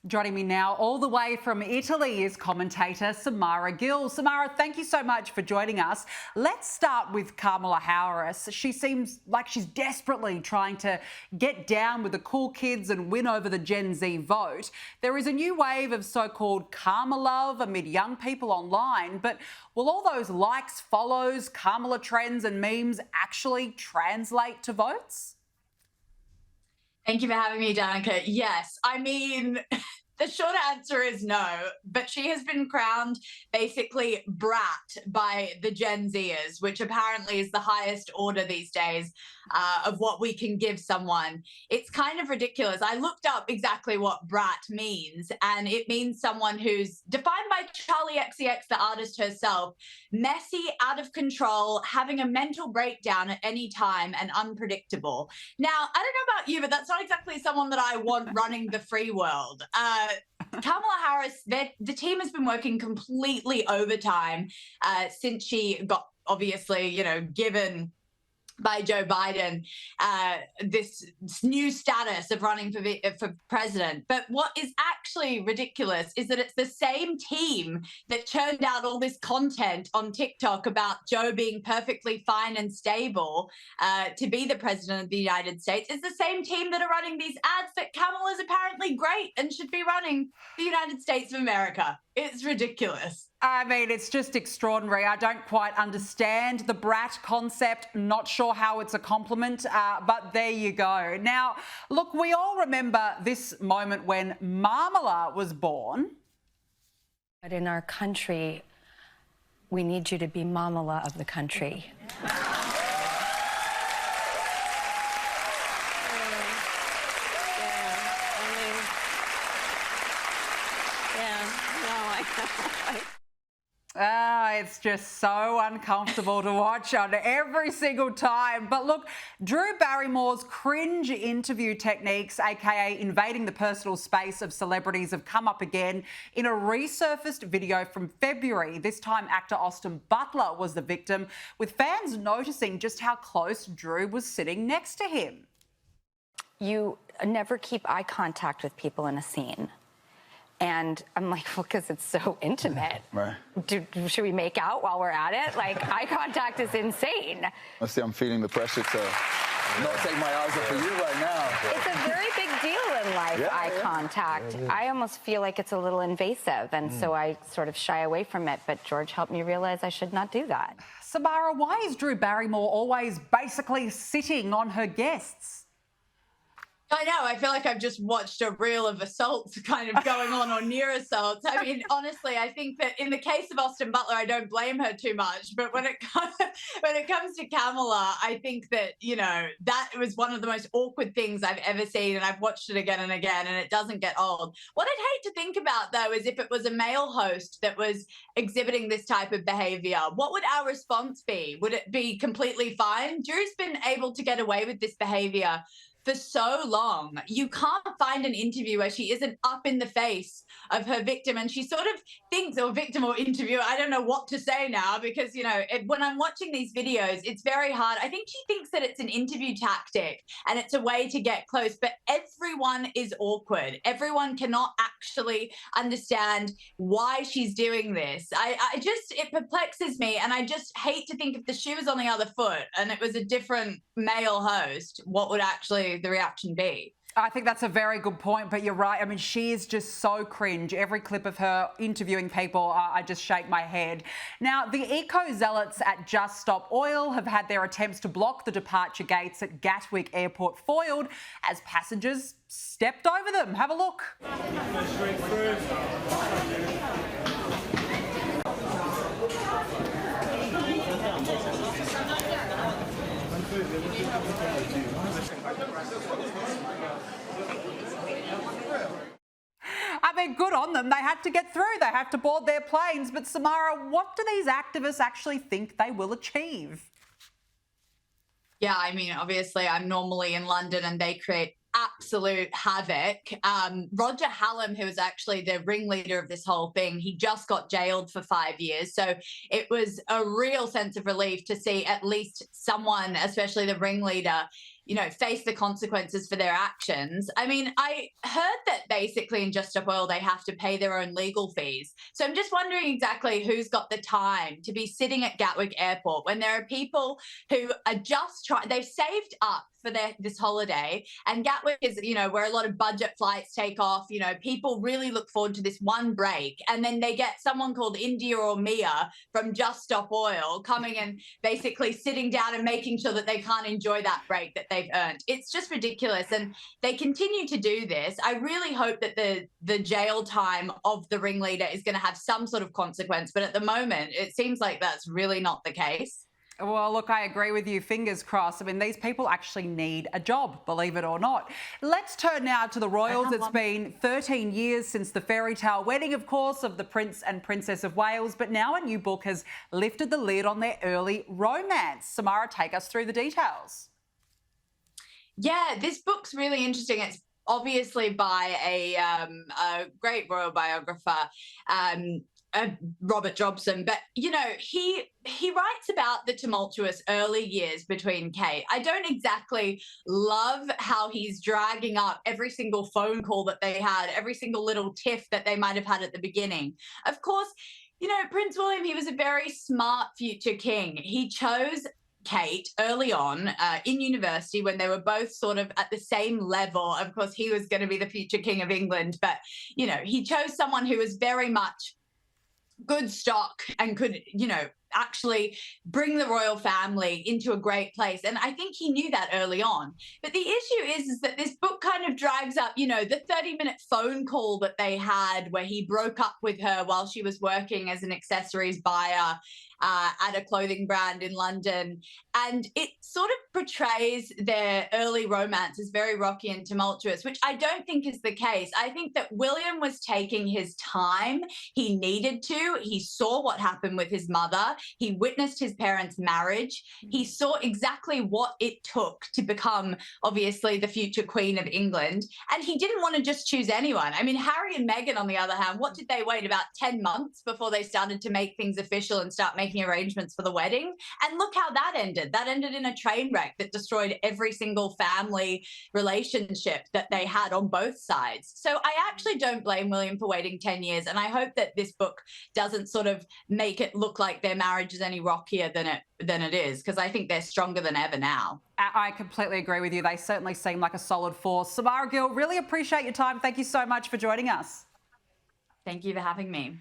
Joining me now, all the way from Italy, is commentator Samara Gill. Samara, thank you so much for joining us. Let's start with Kamala Harris. She seems like she's desperately trying to get down with the cool kids and win over the Gen Z vote. There is a new wave of so-called Karma love amid young people online, but will all those likes, follows, Kamala trends and memes actually translate to votes? Thank you for having me, Danica. Yes, I mean, the short answer is no, but she has been crowned basically brat by the Gen Zers, which apparently is the highest order these days of what we can give someone. It's kind of ridiculous. I looked up exactly what brat means, and it means someone who's defined by Charlie XCX, the artist herself, messy, out of control, having a mental breakdown at any time, and unpredictable. Now, I don't know about you, but that's not exactly someone that I want running the free world. Kamala Harris, the team has been working completely overtime since she got, obviously, given by Joe Biden this new status of running for president. But what is actually ridiculous is that it's the same team that churned out all this content on TikTok about Joe being perfectly fine and stable to be the president of the United States. It's the same team that are running these ads that Kamala's apparently great and should be running the United States of America. It's ridiculous. I mean, it's just extraordinary. I don't quite understand the brat concept. Not sure how it's a compliment, but there you go. Now, look, we all remember this moment when Marmala was born. But in our country, we need you to be Mamala of the country. It's just so uncomfortable to watch on every single time. But look, Drew Barrymore's cringe interview techniques, aka invading the personal space of celebrities, have come up again in a resurfaced video from February. This time, actor Austin Butler was the victim, with fans noticing just how close Drew was sitting next to him. You never keep eye contact with people in a scene. And I'm like, well, because it's so intimate. Right. Should we make out while we're at it? Like, eye contact is insane. Honestly, I'm feeling the pressure to not take my eyes off of you right now. It's a very big deal in life, eye contact. I almost feel like it's a little invasive, and so I sort of shy away from it. But George helped me realize I should not do that. Samara, why is Drew Barrymore always basically sitting on her guests? I know. I feel like I've just watched a reel of assaults kind of going on or near assaults. I mean, honestly, I think that in the case of Austin Butler, I don't blame her too much. But when it comes to Kamala, I think that, that was one of the most awkward things I've ever seen. And I've watched it again and again, and it doesn't get old. What I'd hate to think about, though, is if it was a male host that was exhibiting this type of behavior, what would our response be? Would it be completely fine? Drew's been able to get away with this behavior for so long. You can't find an interview where she isn't up in the face of her victim, and she sort of thinks, or victim or interviewer, I don't know what to say now, because when I'm watching these videos, it's very hard. I think she thinks that it's an interview tactic and it's a way to get close, but everyone is awkward. Everyone cannot actually understand why she's doing this. It perplexes me, and I just hate to think if the shoe was on the other foot and it was a different male host, what would actually the reaction be? I think that's a very good point, but you're right. I mean, she is just so cringe. Every clip of her interviewing people, I just shake my head. Now, the eco-zealots at Just Stop Oil have had their attempts to block the departure gates at Gatwick Airport foiled as passengers stepped over them. Have a look. I mean, good on them. They had to get through. They have to board their planes. But Samara, what do these activists actually think they will achieve? Yeah, I mean, obviously, I'm normally in London and they create absolute havoc. Roger Hallam, who was actually the ringleader of this whole thing, he just got jailed for 5 years. So it was a real sense of relief to see at least someone, especially the ringleader, face the consequences for their actions. I mean, I heard that basically in Just Stop Oil, they have to pay their own legal fees. So I'm just wondering exactly who's got the time to be sitting at Gatwick Airport when there are people who are just they've saved up for this holiday, and Gatwick is, where a lot of budget flights take off. People really look forward to this one break, and then they get someone called India or Mia from Just Stop Oil coming and basically sitting down and making sure that they can't enjoy that break that they've earned. It's just ridiculous, and they continue to do this. I really hope that the jail time of the ringleader is going to have some sort of consequence, but at the moment, it seems like that's really not the case. Well, look, I agree with you. Fingers crossed. I mean, these people actually need a job, believe it or not. Let's turn now to the royals. It's been 13 years since the fairy tale wedding, of course, of the Prince and Princess of Wales. But now a new book has lifted the lid on their early romance. Samara, take us through the details. Yeah, this book's really interesting. It's obviously by a great royal biographer, Robert Jobson, but he writes about the tumultuous early years between Kate. I don't exactly love how he's dragging up every single phone call that they had, every single little tiff that they might have had at the beginning. Of course, Prince William, he was a very smart future king. He chose Kate early on in university when they were both sort of at the same level. Of course, he was going to be the future king of England, but he chose someone who was very much good stock and could, actually bring the royal family into a great place. And I think he knew that early on. But the issue is that this book kind of drags up, the 30-minute phone call that they had where he broke up with her while she was working as an accessories buyer at a clothing brand in London. And it sort of portrays their early romance as very rocky and tumultuous, which I don't think is the case. I think that William was taking his time. He needed to. He saw what happened with his mother. He witnessed his parents' marriage. He saw exactly what it took to become, obviously, the future Queen of England. And he didn't want to just choose anyone. I mean, Harry and Meghan, on the other hand, what did they wait? About 10 months before they started to make things official and start making arrangements for the wedding. And look how that ended. That ended in a train wreck that destroyed every single family relationship that they had on both sides. So I actually don't blame William for waiting 10 years. And I hope that this book doesn't sort of make it look like their marriage is any rockier than it is, because I think they're stronger than ever now. I completely agree with you. They certainly seem like a solid force. Samara Gill, really appreciate your time. Thank you so much for joining us. Thank you for having me.